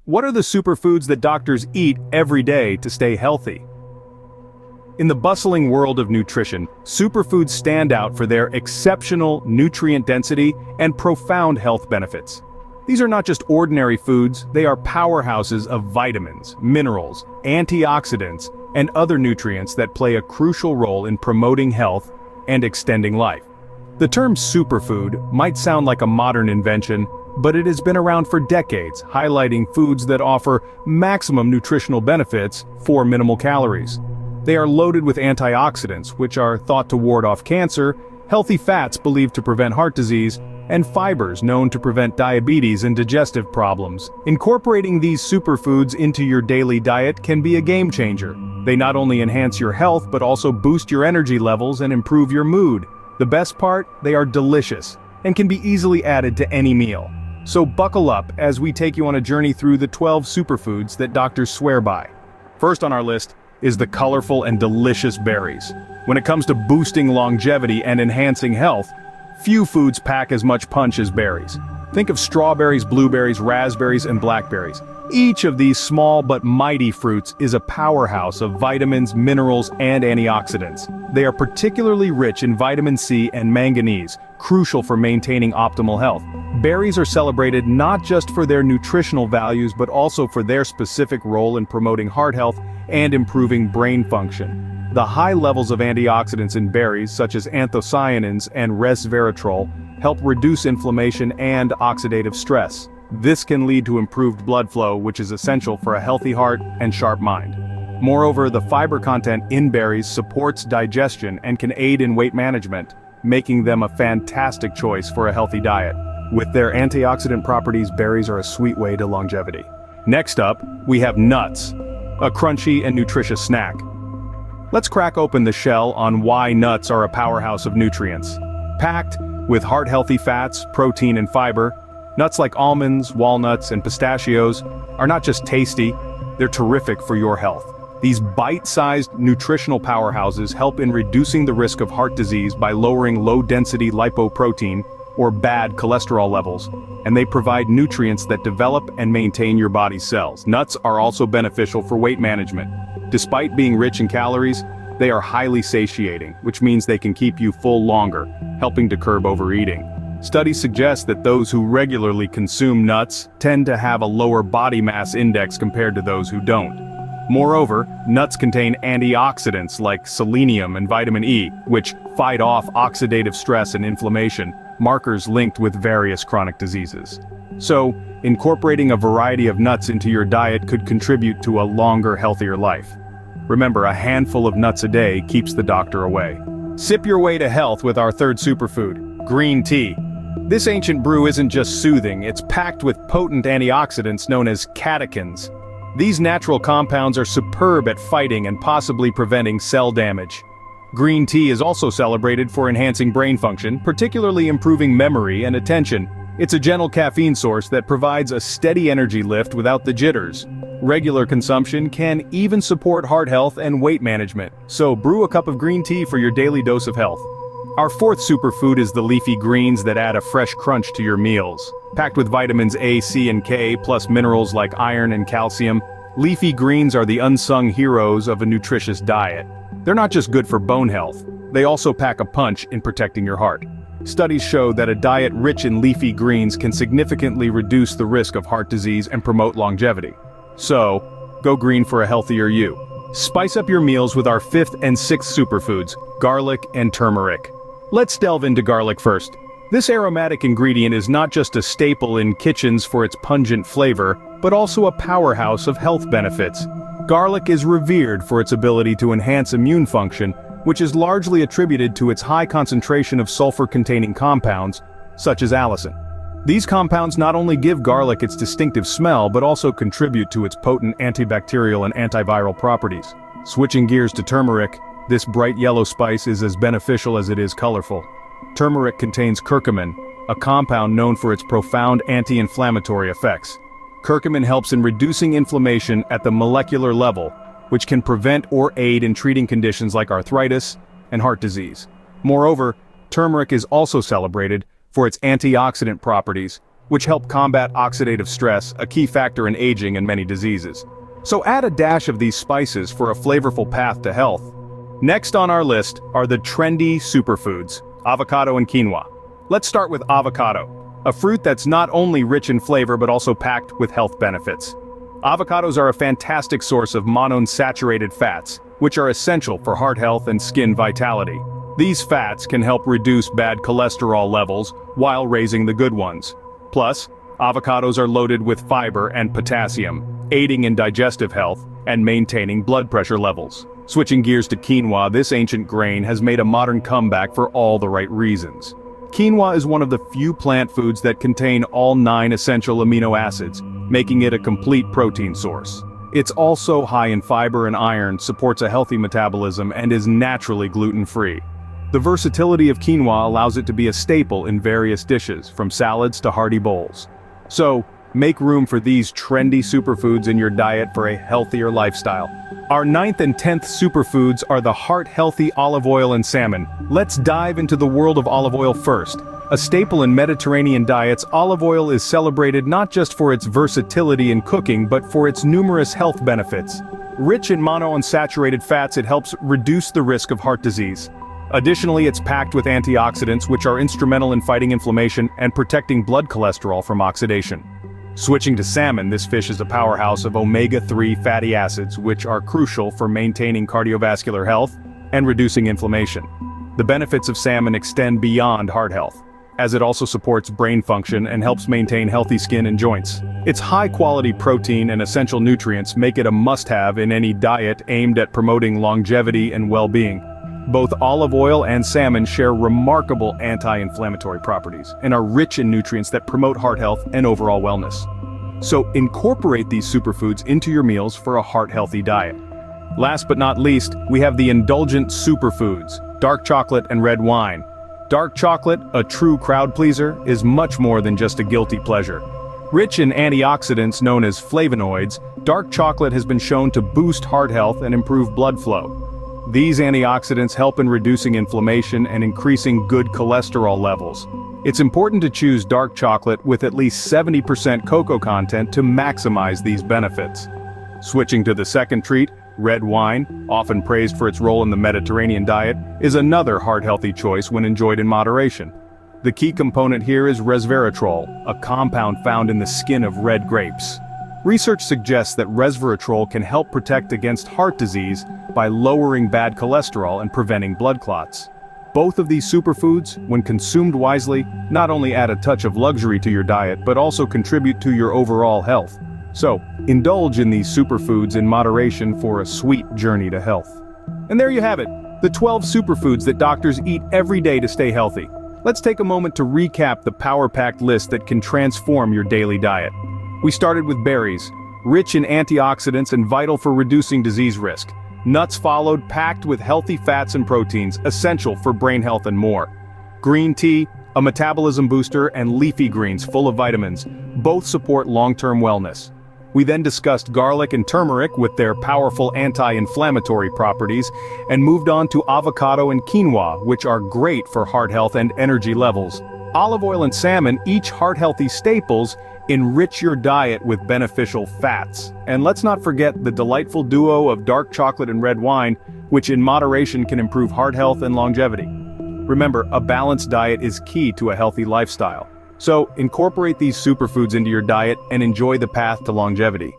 What are the superfoods that doctors eat every day to stay healthy? In the bustling world of nutrition, superfoods stand out for their exceptional nutrient density and profound health benefits. These are not just ordinary foods, they are powerhouses of vitamins, minerals, antioxidants, and other nutrients that play a crucial role in promoting health and extending life. The term superfood might sound like a modern invention, but it has been around for decades, highlighting foods that offer maximum nutritional benefits for minimal calories. They are loaded with antioxidants, which are thought to ward off cancer, healthy fats believed to prevent heart disease, and fibers known to prevent diabetes and digestive problems. Incorporating these superfoods into your daily diet can be a game changer. They not only enhance your health but also boost your energy levels and improve your mood. The best part, they are delicious and can be easily added to any meal. So buckle up as we take you on a journey through the 12 superfoods that doctors swear by. First on our list is the colorful and delicious berries. When it comes to boosting longevity and enhancing health, few foods pack as much punch as berries. Think of strawberries, blueberries, raspberries, and blackberries. Each of these small but mighty fruits is a powerhouse of vitamins, minerals, and antioxidants. They are particularly rich in vitamin C and manganese, crucial for maintaining optimal health. Berries are celebrated not just for their nutritional values but also for their specific role in promoting heart health and improving brain function. The high levels of antioxidants in berries, such as anthocyanins and resveratrol, help reduce inflammation and oxidative stress. This can lead to improved blood flow, which is essential for a healthy heart and sharp mind. Moreover, the fiber content in berries supports digestion and can aid in weight management, making them a fantastic choice for a healthy diet. With their antioxidant properties, berries are a sweet way to longevity. Next up, we have nuts, a crunchy and nutritious snack. Let's crack open the shell on why nuts are a powerhouse of nutrients. Packed with heart-healthy fats, protein, and fiber, nuts like almonds, walnuts, and pistachios are not just tasty, they're terrific for your health. These bite-sized nutritional powerhouses help in reducing the risk of heart disease by lowering low-density lipoprotein, or bad cholesterol levels, and they provide nutrients that develop and maintain your body's cells. Nuts are also beneficial for weight management. Despite being rich in calories, they are highly satiating, which means they can keep you full longer, helping to curb overeating. Studies suggest that those who regularly consume nuts tend to have a lower body mass index compared to those who don't. Moreover, nuts contain antioxidants like selenium and vitamin E, which fight off oxidative stress and inflammation, markers linked with various chronic diseases. So, incorporating a variety of nuts into your diet could contribute to a longer, healthier life. Remember, a handful of nuts a day keeps the doctor away. Sip your way to health with our third superfood, green tea. This ancient brew isn't just soothing, it's packed with potent antioxidants known as catechins. These natural compounds are superb at fighting and possibly preventing cell damage. Green tea is also celebrated for enhancing brain function, particularly improving memory and attention. It's a gentle caffeine source that provides a steady energy lift without the jitters. Regular consumption can even support heart health and weight management, so brew a cup of green tea for your daily dose of health. Our fourth superfood is the leafy greens that add a fresh crunch to your meals. Packed with vitamins A, C, and K, plus minerals like iron and calcium, leafy greens are the unsung heroes of a nutritious diet. They're not just good for bone health, they also pack a punch in protecting your heart. Studies show that a diet rich in leafy greens can significantly reduce the risk of heart disease and promote longevity. So, go green for a healthier you. Spice up your meals with our fifth and sixth superfoods, garlic and turmeric. Let's delve into garlic first. This aromatic ingredient is not just a staple in kitchens for its pungent flavor, but also a powerhouse of health benefits. Garlic is revered for its ability to enhance immune function, which is largely attributed to its high concentration of sulfur-containing compounds, such as allicin. These compounds not only give garlic its distinctive smell, but also contribute to its potent antibacterial and antiviral properties. Switching gears to turmeric, this bright yellow spice is as beneficial as it is colorful. Turmeric contains curcumin, a compound known for its profound anti-inflammatory effects. Curcumin helps in reducing inflammation at the molecular level, which can prevent or aid in treating conditions like arthritis and heart disease. Moreover, turmeric is also celebrated for its antioxidant properties, which help combat oxidative stress, a key factor in aging and many diseases. So add a dash of these spices for a flavorful path to health. Next on our list are the trendy superfoods, avocado and quinoa. Let's start with avocado, a fruit that's not only rich in flavor but also packed with health benefits. Avocados are a fantastic source of monounsaturated fats, which are essential for heart health and skin vitality. These fats can help reduce bad cholesterol levels while raising the good ones. Plus, avocados are loaded with fiber and potassium, aiding in digestive health and maintaining blood pressure levels. Switching gears to quinoa, this ancient grain has made a modern comeback for all the right reasons. Quinoa is one of the few plant foods that contain all 9 essential amino acids, making it a complete protein source. It's also high in fiber and iron, supports a healthy metabolism, and is naturally gluten-free. The versatility of quinoa allows it to be a staple in various dishes, from salads to hearty bowls. So, make room for these trendy superfoods in your diet for a healthier lifestyle. Our 9th and 10th superfoods are the heart-healthy olive oil and salmon. Let's dive into the world of olive oil first. A staple in Mediterranean diets, olive oil is celebrated not just for its versatility in cooking but for its numerous health benefits. Rich in monounsaturated fats, it helps reduce the risk of heart disease. Additionally, it's packed with antioxidants which are instrumental in fighting inflammation and protecting blood cholesterol from oxidation. Switching to salmon, this fish is a powerhouse of omega-3 fatty acids which are crucial for maintaining cardiovascular health and reducing inflammation. The benefits of salmon extend beyond heart health, as it also supports brain function and helps maintain healthy skin and joints. Its high-quality protein and essential nutrients make it a must-have in any diet aimed at promoting longevity and well-being. Both olive oil and salmon share remarkable anti-inflammatory properties and are rich in nutrients that promote heart health and overall wellness. So incorporate these superfoods into your meals for a heart-healthy diet. Last but not least, we have the indulgent superfoods, dark chocolate and red wine. Dark chocolate, a true crowd pleaser, is much more than just a guilty pleasure. Rich in antioxidants known as flavonoids, dark chocolate has been shown to boost heart health and improve blood flow. These antioxidants help in reducing inflammation and increasing good cholesterol levels. It's important to choose dark chocolate with at least 70% cocoa content to maximize these benefits. Switching to the second treat, red wine, often praised for its role in the Mediterranean diet, is another heart-healthy choice when enjoyed in moderation. The key component here is resveratrol, a compound found in the skin of red grapes. Research suggests that resveratrol can help protect against heart disease by lowering bad cholesterol and preventing blood clots. Both of these superfoods, when consumed wisely, not only add a touch of luxury to your diet but also contribute to your overall health. So, indulge in these superfoods in moderation for a sweet journey to health. And there you have it, the 12 superfoods that doctors eat every day to stay healthy. Let's take a moment to recap the power-packed list that can transform your daily diet. We started with berries, rich in antioxidants and vital for reducing disease risk. Nuts followed, packed with healthy fats and proteins, essential for brain health and more. Green tea, a metabolism booster, and leafy greens full of vitamins, both support long-term wellness. We then discussed garlic and turmeric with their powerful anti-inflammatory properties, and moved on to avocado and quinoa, which are great for heart health and energy levels. Olive oil and salmon, each heart-healthy staples, enrich your diet with beneficial fats. And let's not forget the delightful duo of dark chocolate and red wine, which in moderation can improve heart health and longevity. Remember, a balanced diet is key to a healthy lifestyle. So, incorporate these superfoods into your diet and enjoy the path to longevity.